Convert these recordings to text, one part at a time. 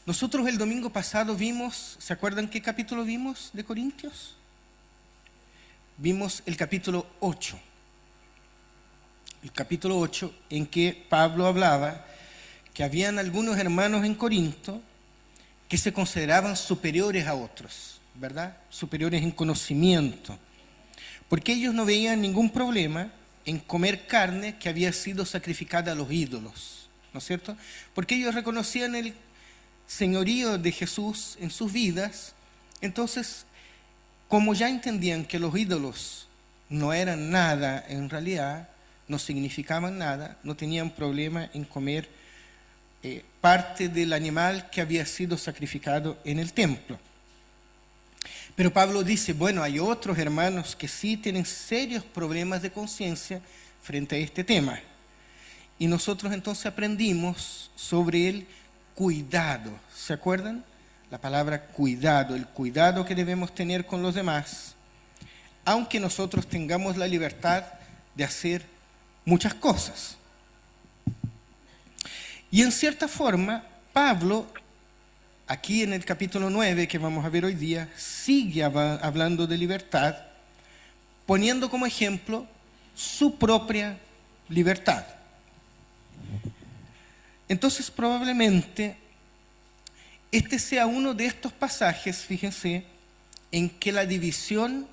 Nosotros el domingo pasado vimos, ¿se acuerdan qué capítulo vimos de Corintios? Vimos el capítulo 8. El capítulo 8 en que Pablo hablaba que habían algunos hermanos en Corinto que se consideraban superiores a otros, ¿verdad? Superiores en conocimiento, porque ellos no veían ningún problema en comer carne que había sido sacrificada a los ídolos, ¿no es cierto? Porque ellos reconocían el señorío de Jesús en sus vidas. Entonces, como ya entendían que los ídolos no eran nada en realidad, no significaban nada, no tenían problema en comer parte del animal que había sido sacrificado en el templo. Pero Pablo dice, bueno, hay otros hermanos que sí tienen serios problemas de conciencia frente a este tema. Y nosotros entonces aprendimos sobre el cuidado. ¿Se acuerdan? La palabra cuidado, el cuidado que debemos tener con los demás, aunque nosotros tengamos la libertad de hacer muchas cosas. Y en cierta forma, Pablo, aquí en el capítulo 9 que vamos a ver hoy día, sigue hablando de libertad, poniendo como ejemplo su propia libertad. Entonces, probablemente, este sea uno de estos pasajes, fíjense, en que la división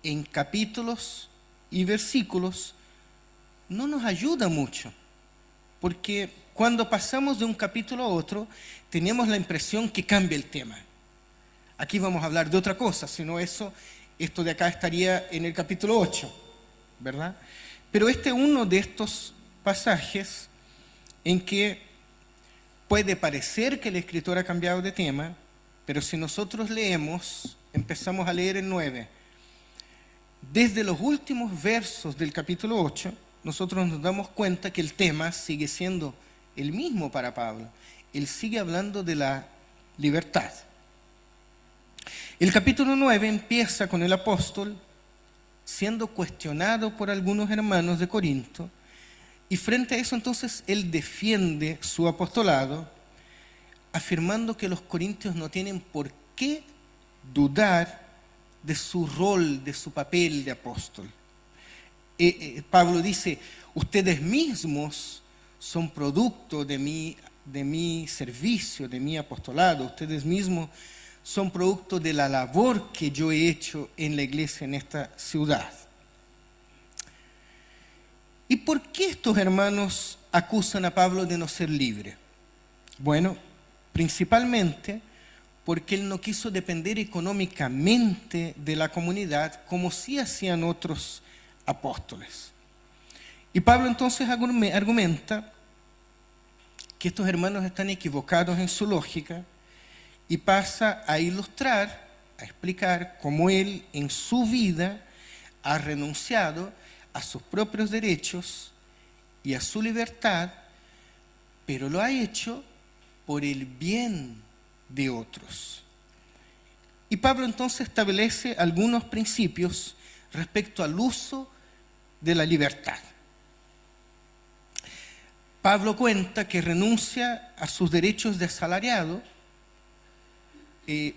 en capítulos y versículos no nos ayuda mucho, porque cuando pasamos de un capítulo a otro, tenemos la impresión que cambia el tema. Aquí vamos a hablar de otra cosa, si no esto de acá estaría en el capítulo 8, ¿verdad? Pero este es uno de estos pasajes en que puede parecer que el escritor ha cambiado de tema, pero si nosotros leemos, empezamos a leer el 9, desde los últimos versos del capítulo 8, nosotros nos damos cuenta que el tema sigue siendo el mismo para Pablo. Él sigue hablando de la libertad. El capítulo 9 empieza con el apóstol siendo cuestionado por algunos hermanos de Corinto, y frente a eso entonces él defiende su apostolado, afirmando que los corintios no tienen por qué dudar de su rol, de su papel de apóstol. Pablo dice, ustedes mismos son producto de mi servicio, de mi apostolado, ustedes mismos son producto de la labor que yo he hecho en la iglesia en esta ciudad. ¿Y por qué estos hermanos acusan a Pablo de no ser libre? Bueno, principalmente porque él no quiso depender económicamente de la comunidad como sí hacían otros apóstoles. Y Pablo entonces argumenta que estos hermanos están equivocados en su lógica y pasa a ilustrar, a explicar cómo él en su vida ha renunciado a sus propios derechos y a su libertad, pero lo ha hecho por el bien de otros. Y Pablo entonces establece algunos principios respecto al uso de la libertad. Pablo cuenta que renuncia a sus derechos de asalariado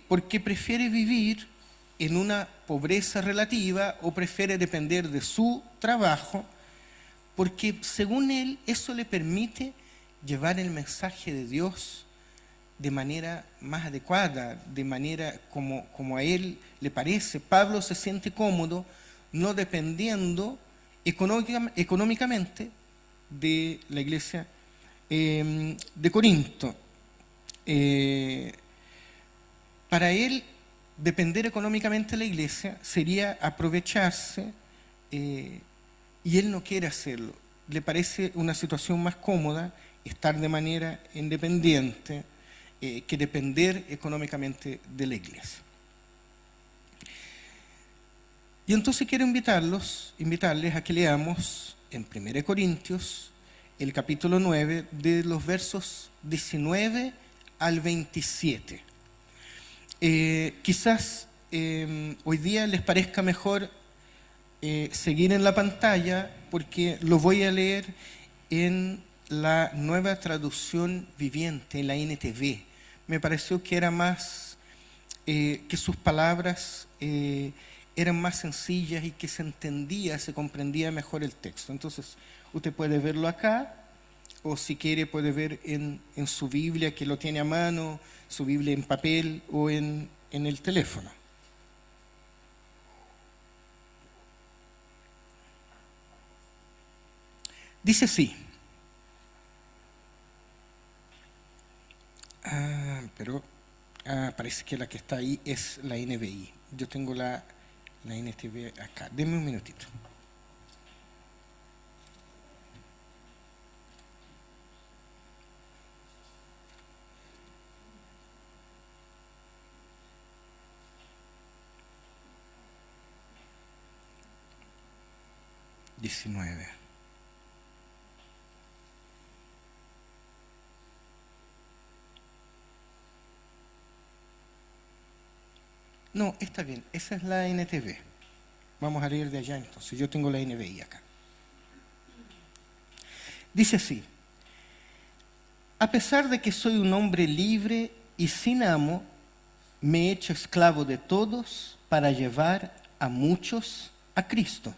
porque prefiere vivir en una pobreza relativa o prefiere depender de su trabajo, porque según él eso le permite llevar el mensaje de Dios de manera más adecuada, de manera como a él le parece. Pablo se siente cómodo no dependiendo económicamente de la iglesia de Corinto. Para él, depender económicamente de la iglesia sería aprovecharse y él no quiere hacerlo. Le parece una situación más cómoda estar de manera independiente que depender económicamente de la iglesia. Y entonces quiero invitarles a que leamos en 1 Corintios el capítulo 9 de los versos 19 al 27. Quizás hoy día les parezca mejor seguir en la pantalla porque lo voy a leer en la nueva traducción viviente, en la NTV, me pareció que era más, que sus palabras eran más sencillas y que se entendía, se comprendía mejor el texto. Entonces, usted puede verlo acá, o si quiere puede ver en su Biblia, que lo tiene a mano, su Biblia en papel o en el teléfono. Dice así. Parece que la que está ahí es la NBI. Yo tengo la NTV acá. Denme un minutito. No, está bien, esa es la NTV. Vamos a leer de allá entonces, yo tengo la NBI acá. Dice así: a pesar de que soy un hombre libre y sin amo, me he hecho esclavo de todos para llevar a muchos a Cristo.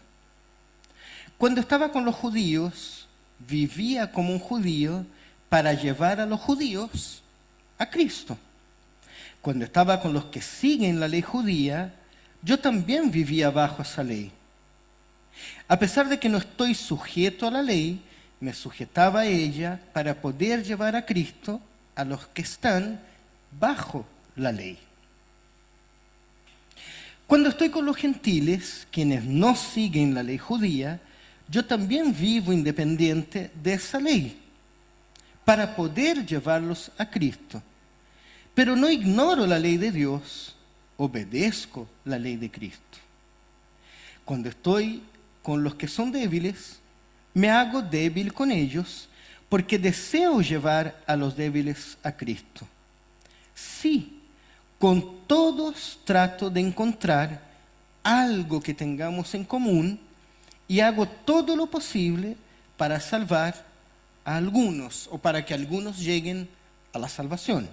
Cuando estaba con los judíos, vivía como un judío para llevar a los judíos a Cristo. Cuando estaba con los que siguen la ley judía, yo también vivía bajo esa ley. A pesar de que no estoy sujeto a la ley, me sujetaba a ella para poder llevar a Cristo a los que están bajo la ley. Cuando estoy con los gentiles, quienes no siguen la ley judía, yo también vivo independiente de esa ley, para poder llevarlos a Cristo. Pero no ignoro la ley de Dios, obedezco la ley de Cristo. Cuando estoy con los que son débiles, me hago débil con ellos, porque deseo llevar a los débiles a Cristo. Sí, con todos trato de encontrar algo que tengamos en común y hago todo lo posible para salvar a algunos o para que algunos lleguen a la salvación.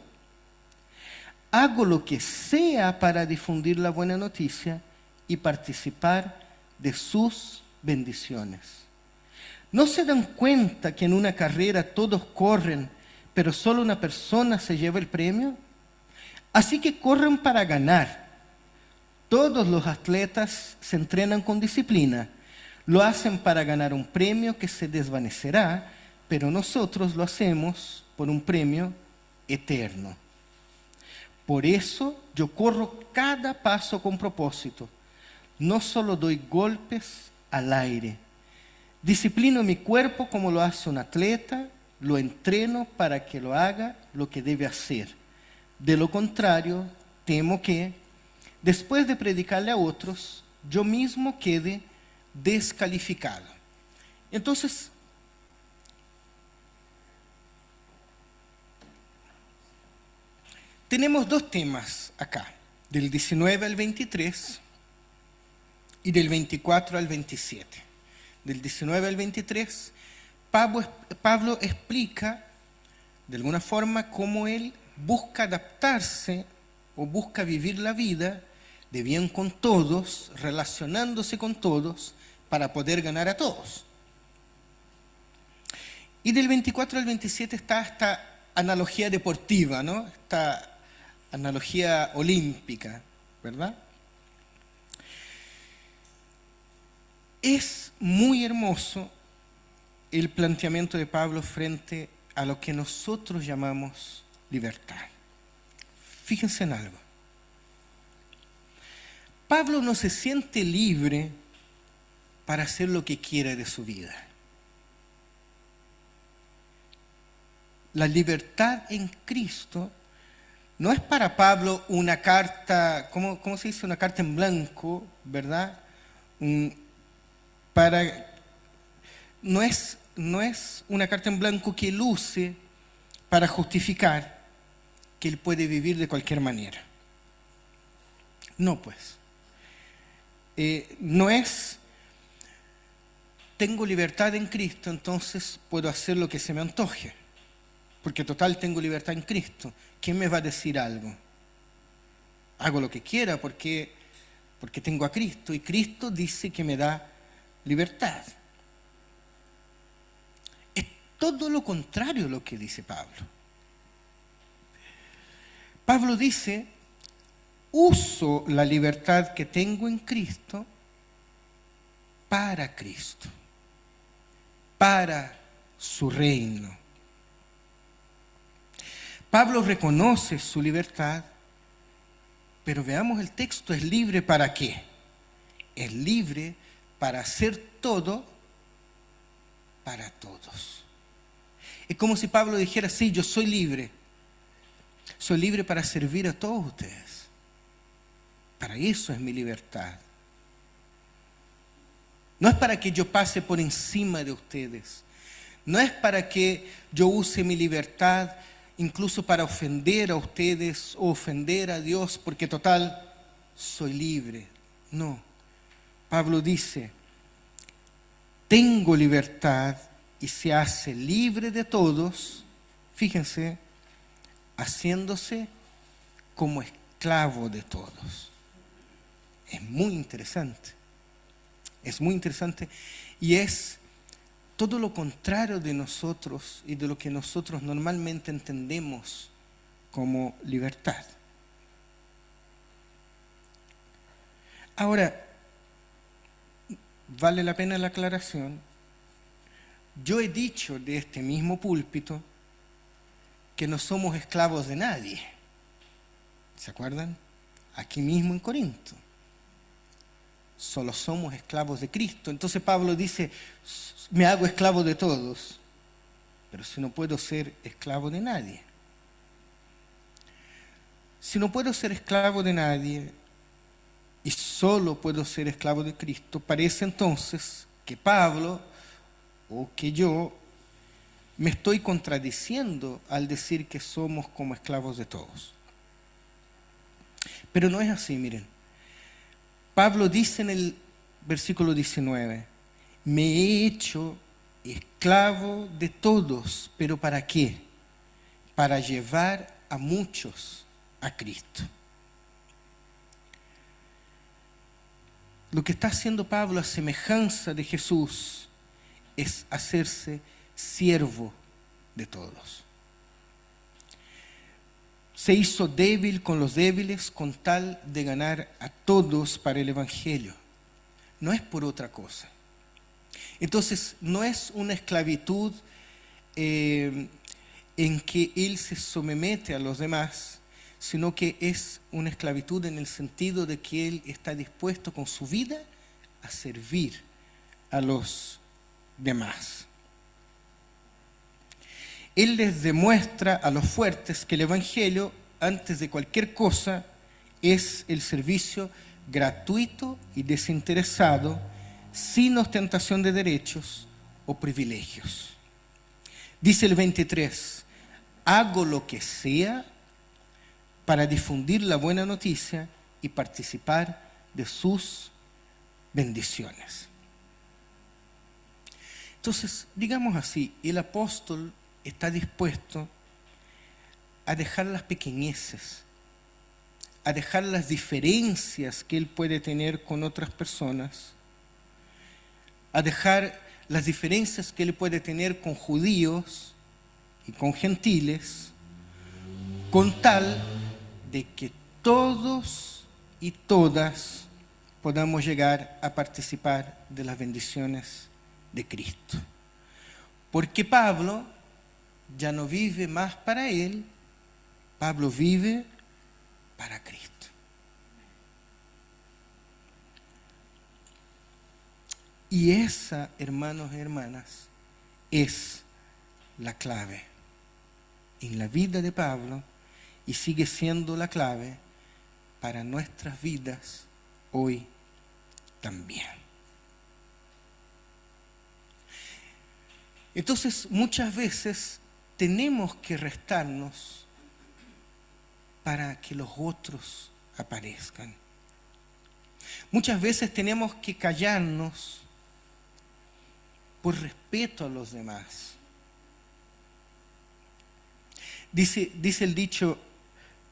Hago lo que sea para difundir la buena noticia y participar de sus bendiciones. ¿No se dan cuenta que en una carrera todos corren, pero solo una persona se lleva el premio? Así que corren para ganar. Todos los atletas se entrenan con disciplina. Lo hacen para ganar un premio que se desvanecerá, pero nosotros lo hacemos por un premio eterno. Por eso yo corro cada paso con propósito. No solo doy golpes al aire. Disciplino mi cuerpo como lo hace un atleta, lo entreno para que lo haga lo que debe hacer. De lo contrario, temo que, después de predicarle a otros, yo mismo quede descalificado. Entonces, tenemos dos temas acá, del 19 al 23 y del 24 al 27. Del 19 al 23, Pablo explica de alguna forma cómo él busca adaptarse o busca vivir la vida de bien con todos, relacionándose con todos para poder ganar a todos. Y del 24 al 27 está esta analogía deportiva, ¿no? Esta analogía olímpica, ¿verdad? Es muy hermoso el planteamiento de Pablo frente a lo que nosotros llamamos libertad. Fíjense en algo. Pablo no se siente libre para hacer lo que quiera de su vida. La libertad en Cristo no es para Pablo una carta, ¿cómo se dice? Una carta en blanco, ¿verdad? No es una carta en blanco que él use para justificar que él puede vivir de cualquier manera. No, pues. No es, tengo libertad en Cristo, entonces puedo hacer lo que se me antoje. porque total tengo libertad en Cristo. ¿Quién me va a decir algo? Hago lo que quiera porque tengo a Cristo y Cristo dice que me da libertad. Es todo lo contrario a lo que dice Pablo. Pablo dice, uso la libertad que tengo en Cristo para Cristo, para su reino. Pablo reconoce su libertad, pero veamos el texto, ¿es libre para qué? Es libre para hacer todo para todos. Es como si Pablo dijera, sí, yo soy libre para servir a todos ustedes. Para eso es mi libertad. No es para que yo pase por encima de ustedes. No es para que yo use mi libertad incluso para ofender a ustedes o ofender a Dios, porque total, soy libre. No. Pablo dice, tengo libertad y se hace libre de todos, fíjense, haciéndose como esclavo de todos. Es muy interesante. Es muy interesante y es todo lo contrario de nosotros y de lo que nosotros normalmente entendemos como libertad. Ahora, vale la pena la aclaración. Yo he dicho de este mismo púlpito que no somos esclavos de nadie. ¿Se acuerdan? Aquí mismo en Corinto. Solo somos esclavos de Cristo. Entonces Pablo dice, me hago esclavo de todos, pero si no puedo ser esclavo de nadie. Si no puedo ser esclavo de nadie y solo puedo ser esclavo de Cristo, parece entonces que Pablo o que yo me estoy contradiciendo al decir que somos como esclavos de todos. Pero no es así, miren. Pablo dice en el versículo 19, me he hecho esclavo de todos, ¿pero para qué? Para llevar a muchos a Cristo. Lo que está haciendo Pablo a semejanza de Jesús es hacerse siervo de todos. Se hizo débil con los débiles con tal de ganar a todos para el Evangelio. No es por otra cosa. Entonces, no es una esclavitud en que él se somete a los demás, sino que es una esclavitud en el sentido de que él está dispuesto con su vida a servir a los demás. Él les demuestra a los fuertes que el Evangelio, antes de cualquier cosa, es el servicio gratuito y desinteresado, sin ostentación de derechos o privilegios. Dice el 23, hago lo que sea para difundir la buena noticia y participar de sus bendiciones. Entonces, digamos así, el apóstol está dispuesto a dejar las pequeñeces, a dejar las diferencias que él puede tener con otras personas, a dejar las diferencias que él puede tener con judíos y con gentiles, con tal de que todos y todas podamos llegar a participar de las bendiciones de Cristo. Porque Pablo ya no vive más para él, Pablo vive para Cristo. Y esa, hermanos y hermanas, es la clave en la vida de Pablo y sigue siendo la clave para nuestras vidas hoy también. Entonces, muchas veces tenemos que restarnos para que los otros aparezcan. Muchas veces tenemos que callarnos por respeto a los demás. Dice el dicho,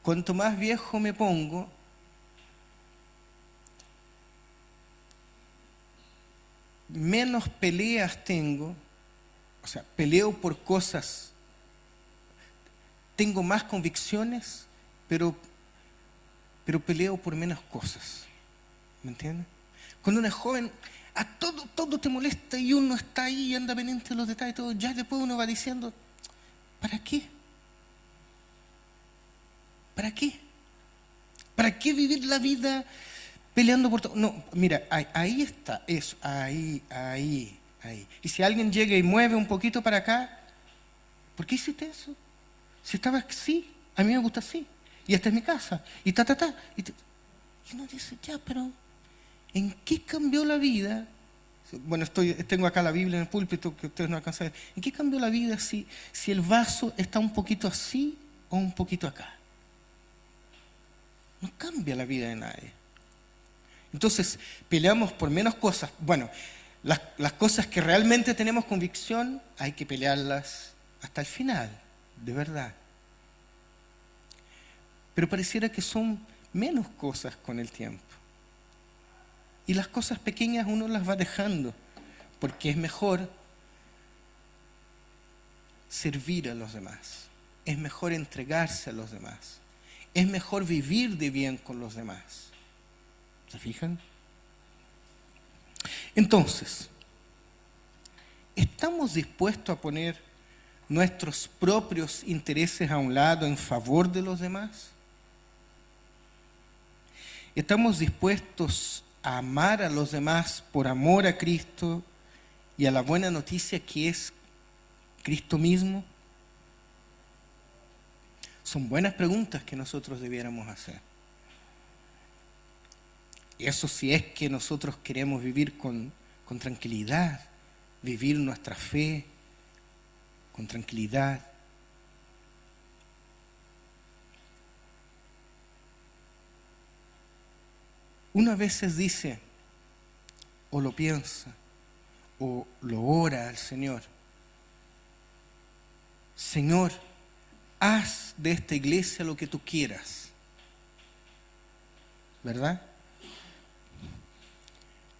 cuanto más viejo me pongo, menos peleas tengo, o sea, peleo por cosas, tengo más convicciones, pero peleo por menos cosas. ¿Me entiendes? Cuando uno es joven, a todo te molesta y uno está ahí y anda pendiente de los detalles y todo. Ya después uno va diciendo, ¿para qué? ¿Para qué? ¿Para qué vivir la vida peleando por todo? No, mira, ahí está, eso, ahí. Y si alguien llega y mueve un poquito para acá, ¿por qué hiciste eso? Si estaba así, a mí me gusta así. Y esta es mi casa. Y Y uno dice, ya, pero ¿en qué cambió la vida? Bueno, tengo acá la Biblia en el púlpito que ustedes no alcanzan a ver. ¿En qué cambió la vida si el vaso está un poquito así o un poquito acá? No cambia la vida de nadie. Entonces, peleamos por menos cosas. Bueno, las cosas que realmente tenemos convicción, hay que pelearlas hasta el final, de verdad. Pero pareciera que son menos cosas con el tiempo. Y las cosas pequeñas uno las va dejando, porque es mejor servir a los demás. Es mejor entregarse a los demás. Es mejor vivir de bien con los demás. ¿Se fijan? Entonces, ¿estamos dispuestos a poner nuestros propios intereses a un lado en favor de los demás? ¿Estamos dispuestos a amar a los demás por amor a Cristo y a la buena noticia que es Cristo mismo? Son buenas preguntas que nosotros debiéramos hacer. Eso si es que nosotros queremos vivir con tranquilidad, vivir nuestra fe con tranquilidad. Una veces dice, o lo piensa, o lo ora al Señor. Señor, haz de esta iglesia lo que tú quieras. ¿Verdad?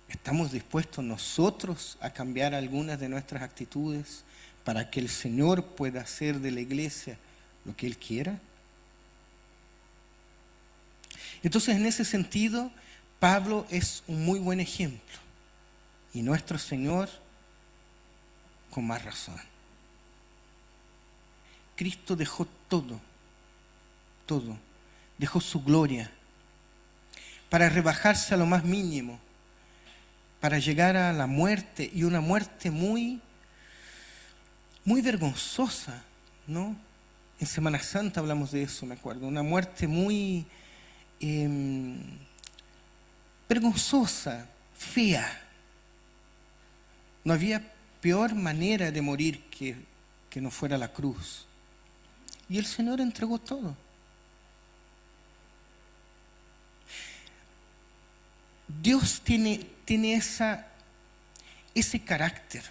¿Estamos dispuestos nosotros a cambiar algunas de nuestras actitudes para que el Señor pueda hacer de la iglesia lo que Él quiera? Entonces, en ese sentido, Pablo es un muy buen ejemplo. Y nuestro Señor, con más razón. Cristo dejó todo. Dejó su gloria para rebajarse a lo más mínimo, para llegar a la muerte, y una muerte muy vergonzosa, ¿no? En Semana Santa hablamos de eso, me acuerdo. Una muerte muy vergonzosa, fea. No había peor manera de morir que no fuera la cruz. Y el Señor entregó todo. Dios tiene ese carácter.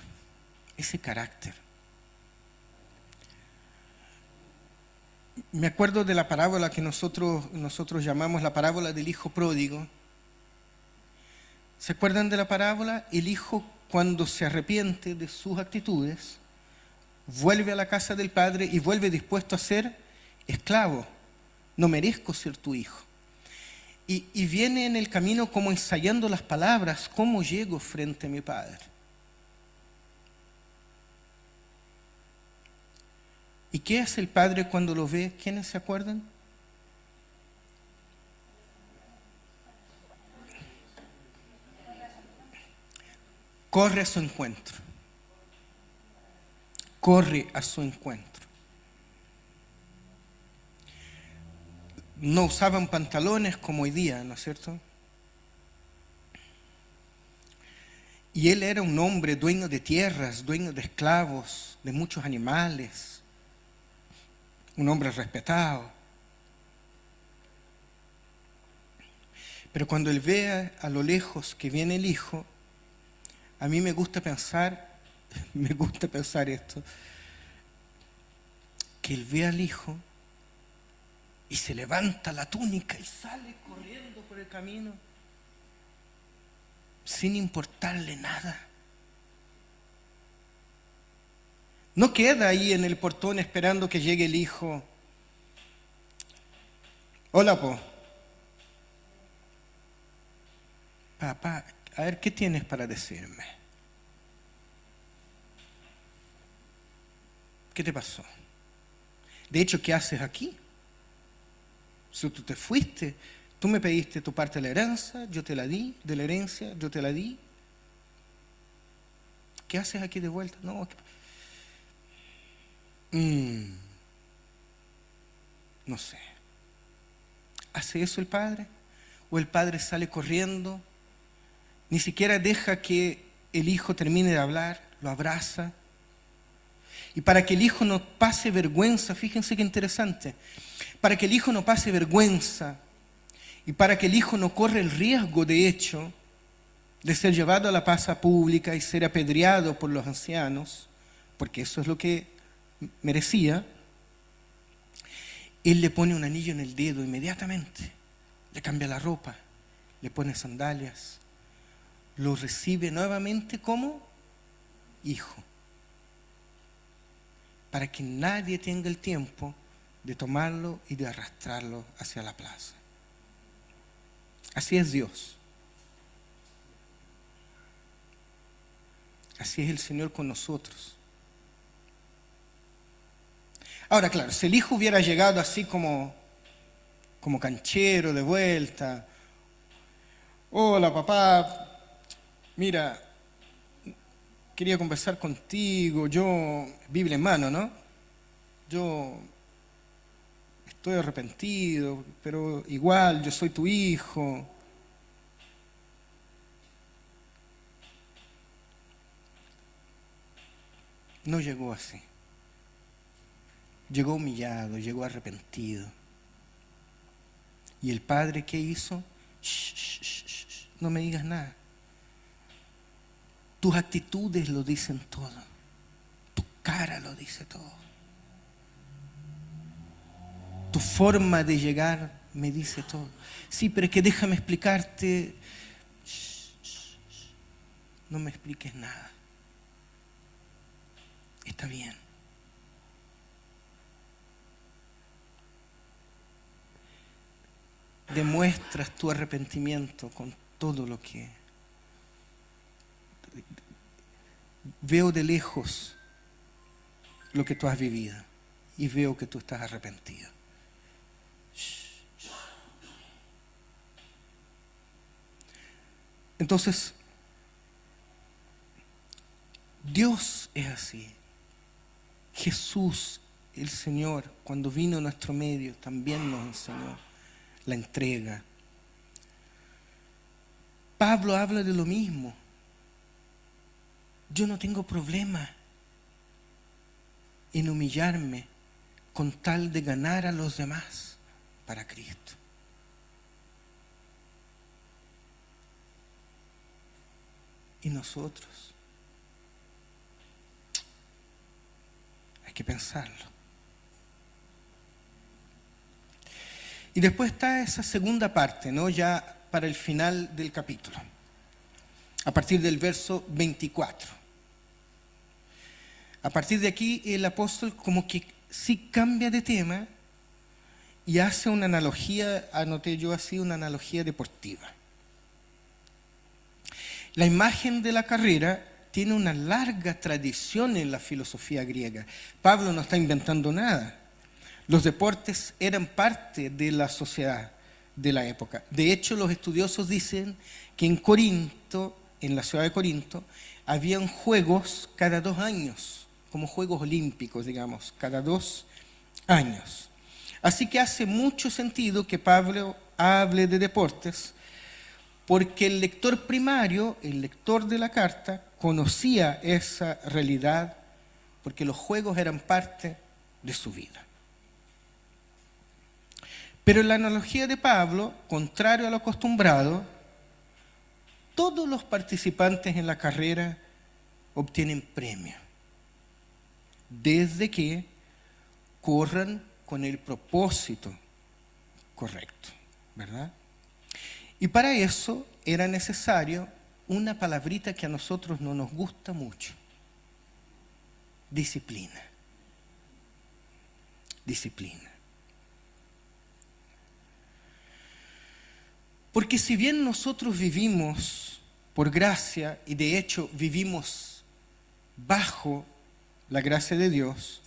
Me acuerdo de la parábola que nosotros llamamos la parábola del hijo pródigo. ¿Se acuerdan de la parábola? El hijo, cuando se arrepiente de sus actitudes, vuelve a la casa del padre y vuelve dispuesto a ser esclavo. No merezco ser tu hijo. Y viene en el camino como ensayando las palabras, ¿cómo llego frente a mi padre? ¿Y qué hace el padre cuando lo ve? ¿Quiénes se acuerdan? Corre a su encuentro. Corre a su encuentro. No usaban pantalones como hoy día, ¿no es cierto? Y él era un hombre dueño de tierras, dueño de esclavos, de muchos animales. Un hombre respetado. Pero cuando él ve a lo lejos que viene el hijo, a mí me gusta pensar esto. que él ve al hijo y se levanta la túnica y sale corriendo por el camino sin importarle nada. No queda ahí en el portón esperando que llegue el hijo. Hola, po. Papá, a ver, ¿qué tienes para decirme? ¿Qué te pasó? De hecho, ¿qué haces aquí? Si tú te fuiste, tú me pediste tu parte de la herencia, yo te la di, de la herencia, yo te la di. ¿Qué haces aquí de vuelta? No. No sé. ¿Hace eso el padre? ¿O el padre sale corriendo? Ni siquiera deja que el hijo termine de hablar, lo abraza. Y para que el hijo no pase vergüenza, fíjense qué interesante, para que el hijo no pase vergüenza y para que el hijo no corra el riesgo, de hecho, de ser llevado a la plaza pública y ser apedreado por los ancianos, porque eso es lo que merecía, él le pone un anillo en el dedo inmediatamente, le cambia la ropa, le pone sandalias, lo recibe nuevamente como hijo, para que nadie tenga el tiempo de tomarlo y de arrastrarlo hacia la plaza. Así es Dios. Así es el Señor con nosotros. Ahora, claro, si el hijo hubiera llegado así como canchero de vuelta, hola papá, mira, quería conversar contigo, yo, Biblia en mano, ¿no? Yo estoy arrepentido, pero igual yo soy tu hijo. No llegó así. Llegó humillado, llegó arrepentido. ¿Y el padre qué hizo? No me digas nada. Tus actitudes lo dicen todo. Tu cara lo dice todo. Tu forma de llegar me dice todo. Sí, pero es que déjame explicarte. No me expliques nada. Está bien. Demuestras tu arrepentimiento con todo lo que veo de lejos lo que tú has vivido y veo que tú estás arrepentido. Entonces, Dios es así. Jesús, el Señor, cuando vino a nuestro medio, también nos enseñó la entrega. Pablo habla de lo mismo. Yo no tengo problema en humillarme con tal de ganar a los demás para Cristo. Y nosotros hay que pensarlo. Y después está esa segunda parte, ¿no? Ya para el final del capítulo, a partir del verso 24. A partir de aquí el apóstol como que sí cambia de tema y hace una analogía, anoté yo así, una analogía deportiva. La imagen de la carrera tiene una larga tradición en la filosofía griega. Pablo no está inventando nada. Los deportes eran parte de la sociedad de la época. De hecho, los estudiosos dicen que en Corinto, en la ciudad de Corinto, habían juegos cada 2 años, como Juegos Olímpicos, digamos, cada 2 años. Así que hace mucho sentido que Pablo hable de deportes, porque el lector primario, el lector de la carta, conocía esa realidad, porque los juegos eran parte de su vida. Pero en la analogía de Pablo, contrario a lo acostumbrado, todos los participantes en la carrera obtienen premio, desde que corran con el propósito correcto, ¿verdad? Y para eso era necesario una palabrita que a nosotros no nos gusta mucho: disciplina. Disciplina. Porque si bien nosotros vivimos por gracia, y de hecho vivimos bajo la gracia de Dios,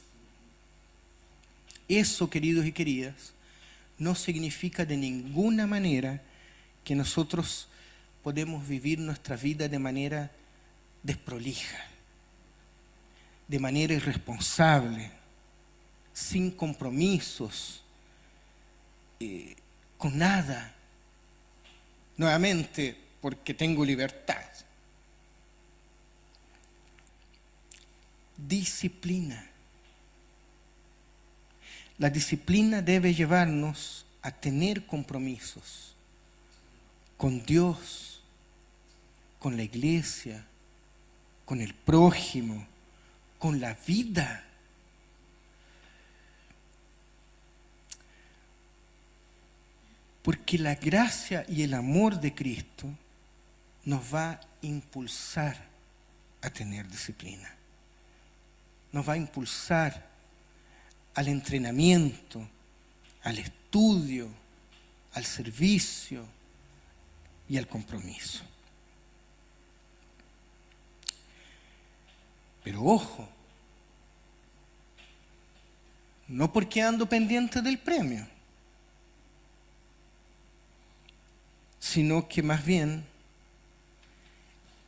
eso, queridos y queridas, no significa de ninguna manera que nosotros podemos vivir nuestra vida de manera desprolija, de manera irresponsable, sin compromisos, con nada. Nuevamente, porque tengo libertad. Disciplina. La disciplina debe llevarnos a tener compromisos con Dios, con la iglesia, con el prójimo, con la vida. Porque la gracia y el amor de Cristo nos va a impulsar a tener disciplina. Nos va a impulsar al entrenamiento, al estudio, al servicio y al compromiso. Pero ojo, no porque ando pendiente del premio, sino que más bien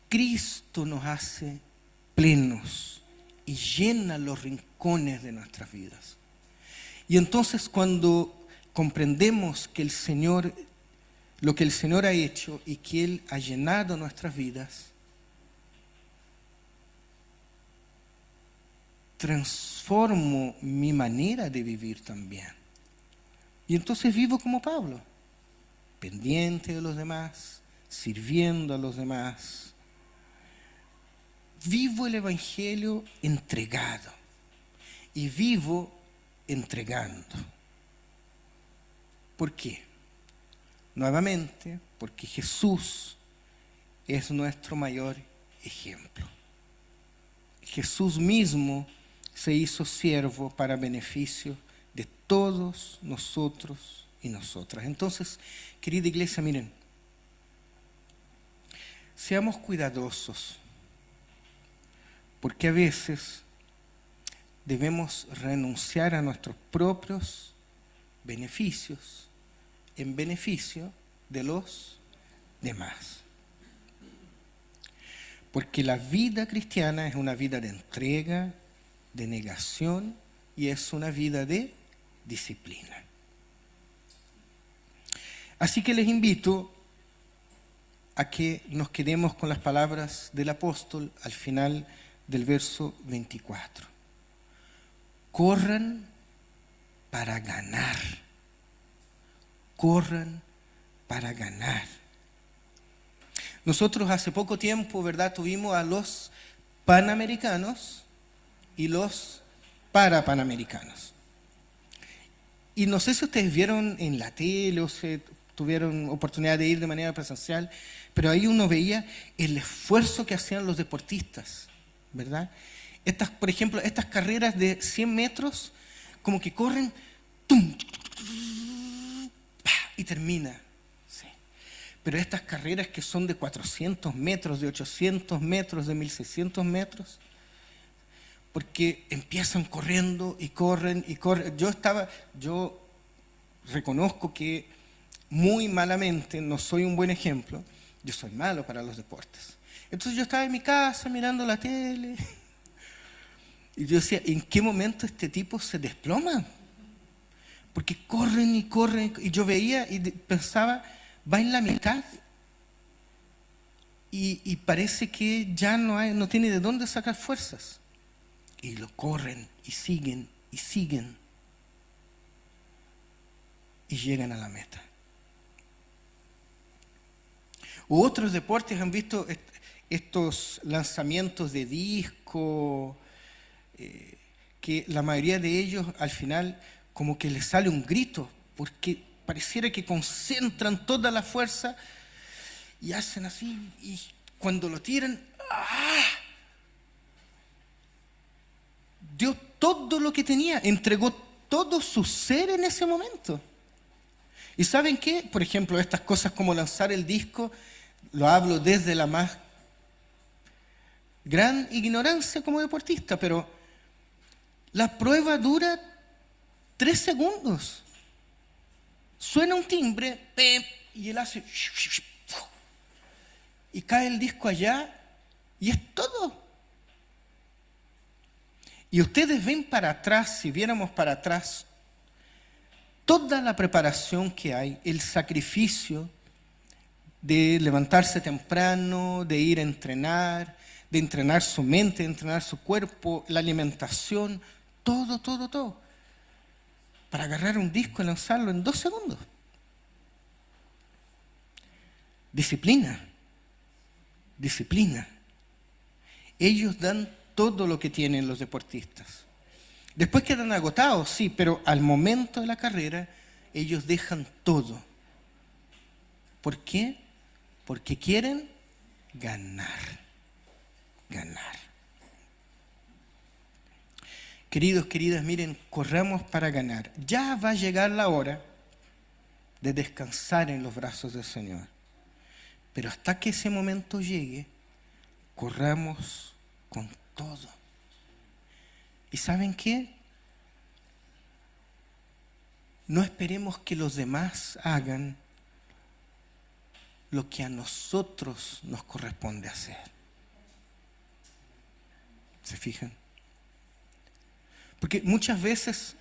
Cristo nos hace plenos y llena los rincones de nuestras vidas. Y entonces, cuando comprendemos que el Señor, lo que el Señor ha hecho y que Él ha llenado nuestras vidas, transformo mi manera de vivir también. Y entonces vivo como Pablo, pendiente de los demás, sirviendo a los demás. Vivo el Evangelio entregado y vivo entregando. ¿Por qué? Nuevamente, porque Jesús es nuestro mayor ejemplo. Jesús mismo se hizo siervo para beneficio de todos nosotros y nosotras. Entonces, querida iglesia, miren, seamos cuidadosos, porque a veces debemos renunciar a nuestros propios beneficios en beneficio de los demás. Porque la vida cristiana es una vida de entrega, de negación, y es una vida de disciplina. Así que les invito a que nos quedemos con las palabras del apóstol al final del verso 24. Corran para ganar. Corran para ganar. Nosotros hace poco tiempo, ¿verdad?, tuvimos a los panamericanos y los parapanamericanos. Y no sé si ustedes vieron en la tele o se tuvieron oportunidad de ir de manera presencial, pero ahí uno veía el esfuerzo que hacían los deportistas, ¿verdad? Por ejemplo, estas carreras de 100 metros, como que corren, ¡tum!, y termina. Sí. Pero estas carreras que son de 400 metros, de 800 metros, de 1600 metros, porque empiezan corriendo y corren y corren. Yo reconozco que muy malamente no soy un buen ejemplo. Yo soy malo para los deportes. Entonces yo estaba en mi casa mirando la tele y yo decía, ¿en qué momento este tipo se desploma? Porque corren y corren, y yo veía y pensaba, va en la mitad. Y parece que ya no tiene de dónde sacar fuerzas. Y lo corren y siguen y siguen. Y llegan a la meta. U otros deportes han visto estos lanzamientos de disco, que la mayoría de ellos al final como que les sale un grito, porque pareciera que concentran toda la fuerza y hacen así, y cuando lo tiran, ¡ah! Dio todo lo que tenía, entregó todo su ser en ese momento. ¿Y saben qué? Por ejemplo, estas cosas como lanzar el disco, lo hablo desde la más gran ignorancia como deportista, pero la prueba dura 3 segundos. Suena un timbre, ¡pep! Y él hace... y cae el disco allá, y es todo. Y ustedes ven para atrás, si viéramos para atrás, toda la preparación que hay, el sacrificio de levantarse temprano, de ir a entrenar, de entrenar su mente, de entrenar su cuerpo, la alimentación, todo, para agarrar un disco y lanzarlo en 2 segundos. Disciplina. Ellos dan todo lo que tienen los deportistas. Después quedan agotados, sí, pero al momento de la carrera ellos dejan todo. ¿Por qué? Porque quieren ganar. Queridos, queridas, miren, corramos para ganar. Ya va a llegar la hora de descansar en los brazos del Señor. Pero hasta que ese momento llegue, corramos con todo. ¿Y saben qué? No esperemos que los demás hagan lo que a nosotros nos corresponde hacer. ¿Se fijan? Porque muchas veces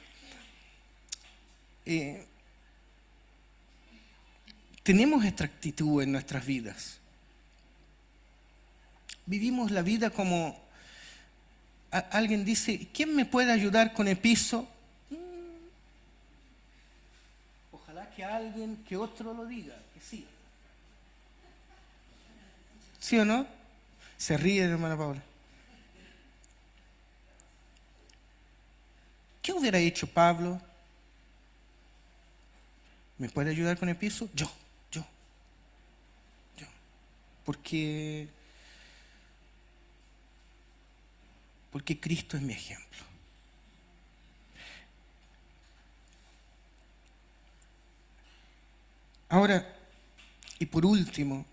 tenemos esta actitud en nuestras vidas. Vivimos la vida como alguien dice, ¿quién me puede ayudar con el piso? Ojalá que otro lo diga, que sí. ¿Sí o no? Se ríe, hermana Paula. ¿Qué hubiera hecho Pablo? ¿Me puede ayudar con el piso? Yo. Porque Cristo es mi ejemplo. Ahora, y por último,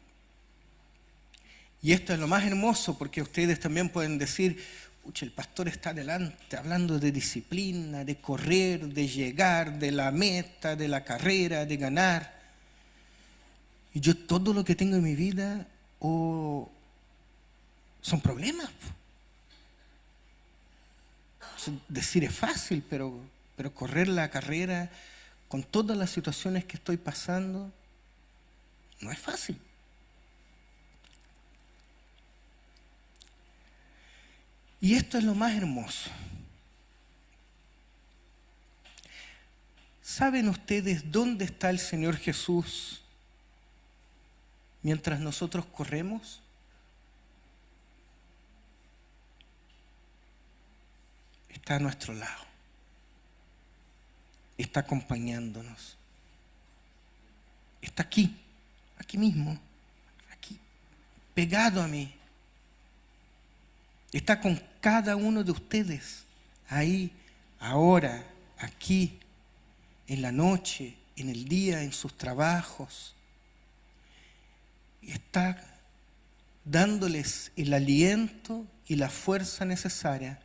y esto es lo más hermoso porque ustedes también pueden decir, pucha, el pastor está adelante hablando de disciplina, de correr, de llegar, de la meta, de la carrera, de ganar. Y yo todo lo que tengo en mi vida son problemas. Decir es fácil, pero correr la carrera con todas las situaciones que estoy pasando no es fácil. Y esto es lo más hermoso. ¿Saben ustedes dónde está el Señor Jesús mientras nosotros corremos? Está a nuestro lado. Está acompañándonos. Está aquí mismo, aquí, pegado a mí. Está con cada uno de ustedes, ahí, ahora, aquí, en la noche, en el día, en sus trabajos. Y está dándoles el aliento y la fuerza necesaria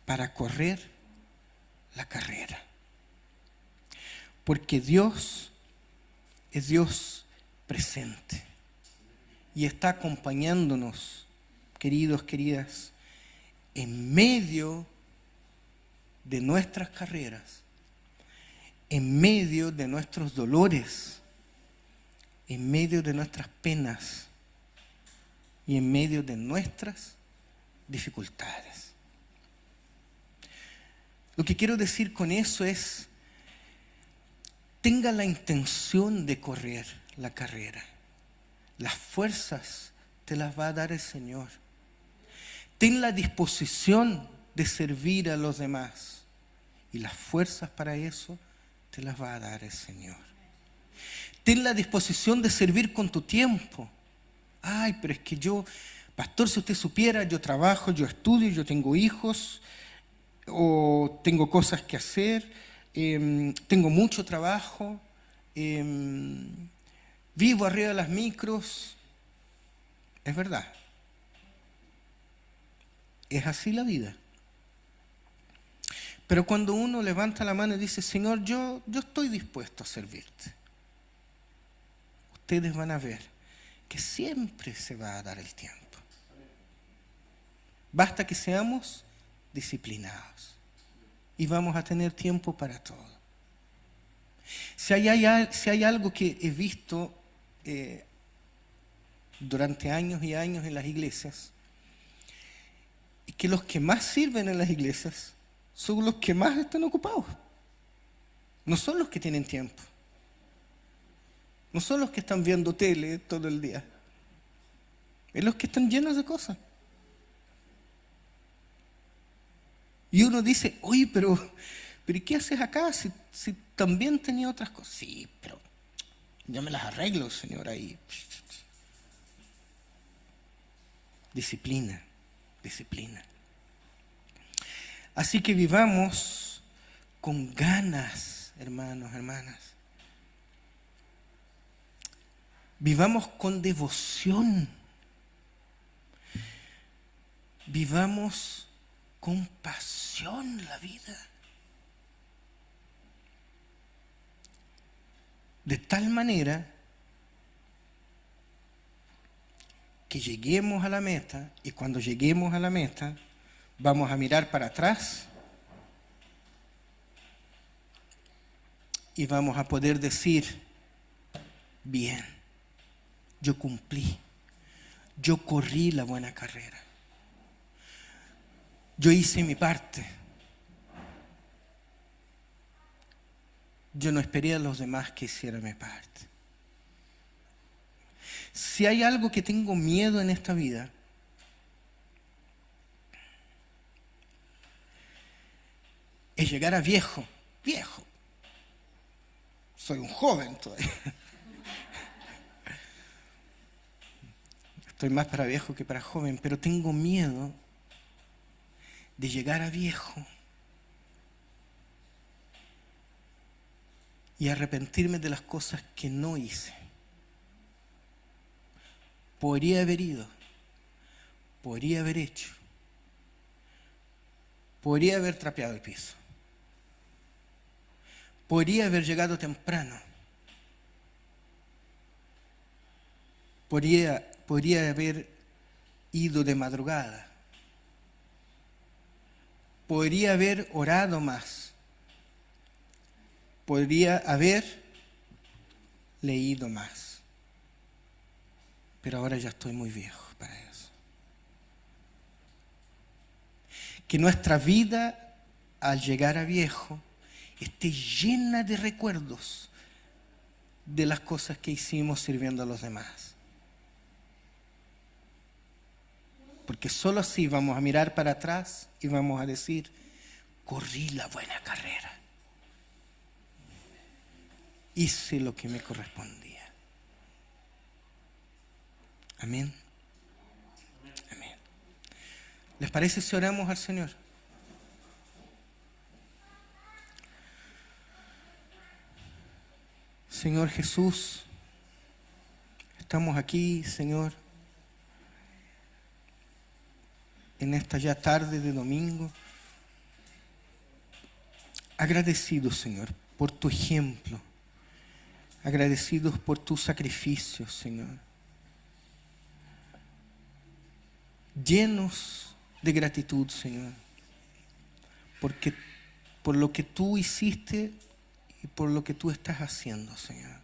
para correr la carrera. Porque Dios es Dios presente y está acompañándonos, queridos, queridas, en medio de nuestras carreras, en medio de nuestros dolores, en medio de nuestras penas y en medio de nuestras dificultades. Lo que quiero decir con eso es, tenga la intención de correr la carrera. Las fuerzas te las va a dar el Señor. Ten la disposición de servir a los demás. Y las fuerzas para eso te las va a dar el Señor. Ten la disposición de servir con tu tiempo. Ay, pero es que yo, pastor, si usted supiera, yo trabajo, yo estudio, yo tengo hijos, o tengo cosas que hacer, tengo mucho trabajo, vivo arriba de las micros. Es verdad. Es así la vida. Pero cuando uno levanta la mano y dice, Señor, yo estoy dispuesto a servirte, ustedes van a ver que siempre se va a dar el tiempo. Basta que seamos disciplinados y vamos a tener tiempo para todo. Si hay algo que he visto durante años y años en las iglesias, es que los que más sirven en las iglesias son los que más están ocupados. No son los que tienen tiempo. No son los que están viendo tele todo el día. Es los que están llenos de cosas. Y uno dice, oye, pero ¿y qué haces acá si también tenía otras cosas? Sí, pero yo me las arreglo, Señor, ahí. Disciplina, disciplina. Así que vivamos con ganas, hermanos, hermanas. Vivamos con devoción. Vivamos con pasión la vida. De tal manera que lleguemos a la meta, y cuando lleguemos a la meta, vamos a mirar para atrás y vamos a poder decir, bien, yo cumplí, yo corrí la buena carrera, yo hice mi parte, yo no esperé a los demás que hicieran mi parte. Si hay algo que tengo miedo en esta vida, es llegar a viejo. Soy un joven todavía. Estoy más para viejo que para joven, pero tengo miedo de llegar a viejo y arrepentirme de las cosas que no hice. Podría haber ido, podría haber hecho, podría haber trapeado el piso, podría haber llegado temprano, podría haber ido de madrugada, podría haber orado más, podría haber leído más. Pero ahora ya estoy muy viejo para eso. Que nuestra vida, al llegar a viejo, esté llena de recuerdos de las cosas que hicimos sirviendo a los demás. Porque solo así vamos a mirar para atrás y vamos a decir, corrí la buena carrera. Hice lo que me correspondía. Amén. Amén. ¿Les parece si oramos al Señor? Señor Jesús, estamos aquí, Señor, en esta ya tarde de domingo, agradecidos, Señor, por tu ejemplo, agradecidos por tu sacrificio, Señor. Llenos de gratitud, Señor, por lo que tú hiciste y por lo que tú estás haciendo, Señor.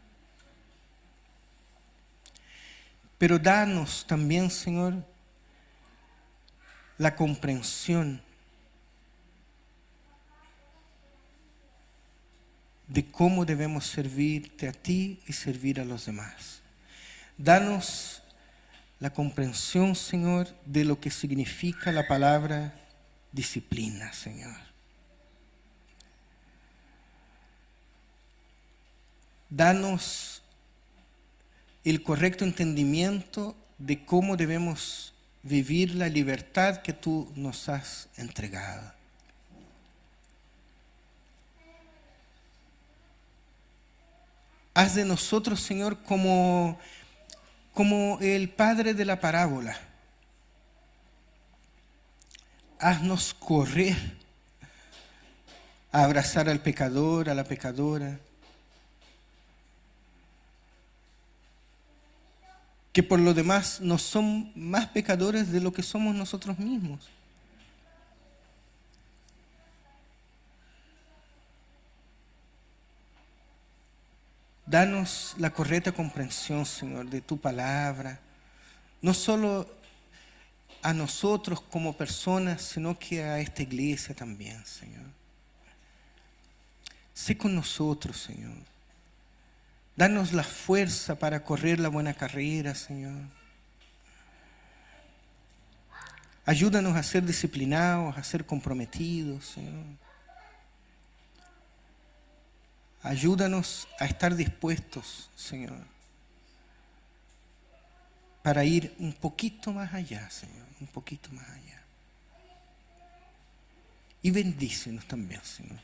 Pero danos también, Señor, la comprensión de cómo debemos servirte a ti y servir a los demás. Danos la comprensión, Señor, de lo que significa la palabra disciplina, Señor. Danos el correcto entendimiento de cómo debemos vivir la libertad que tú nos has entregado. Haz de nosotros, Señor, como el padre de la parábola. Haznos correr a abrazar al pecador, a la pecadora, que por lo demás no son más pecadores de lo que somos nosotros mismos. Danos la correcta comprensión, Señor, de tu palabra, no solo a nosotros como personas, sino que a esta iglesia también, Señor. Sé con nosotros, Señor. Danos la fuerza para correr la buena carrera, Señor. Ayúdanos a ser disciplinados, a ser comprometidos, Señor. Ayúdanos a estar dispuestos, Señor, para ir un poquito más allá, Señor, un poquito más allá. Y bendícenos también, Señor.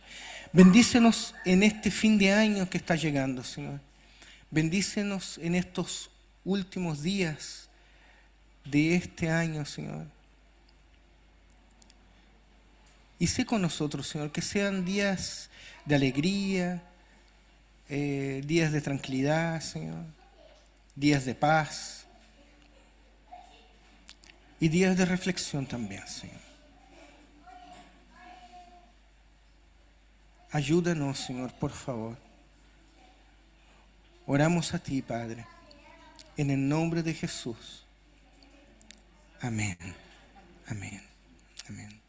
Bendícenos en este fin de año que está llegando, Señor. Bendícenos en estos últimos días de este año, Señor. Y sé con nosotros, Señor, que sean días de alegría, días de tranquilidad, Señor, días de paz y días de reflexión también, Señor. Ayúdanos, Señor, por favor. Oramos a ti, Padre, en el nombre de Jesús. Amén, amén, amén.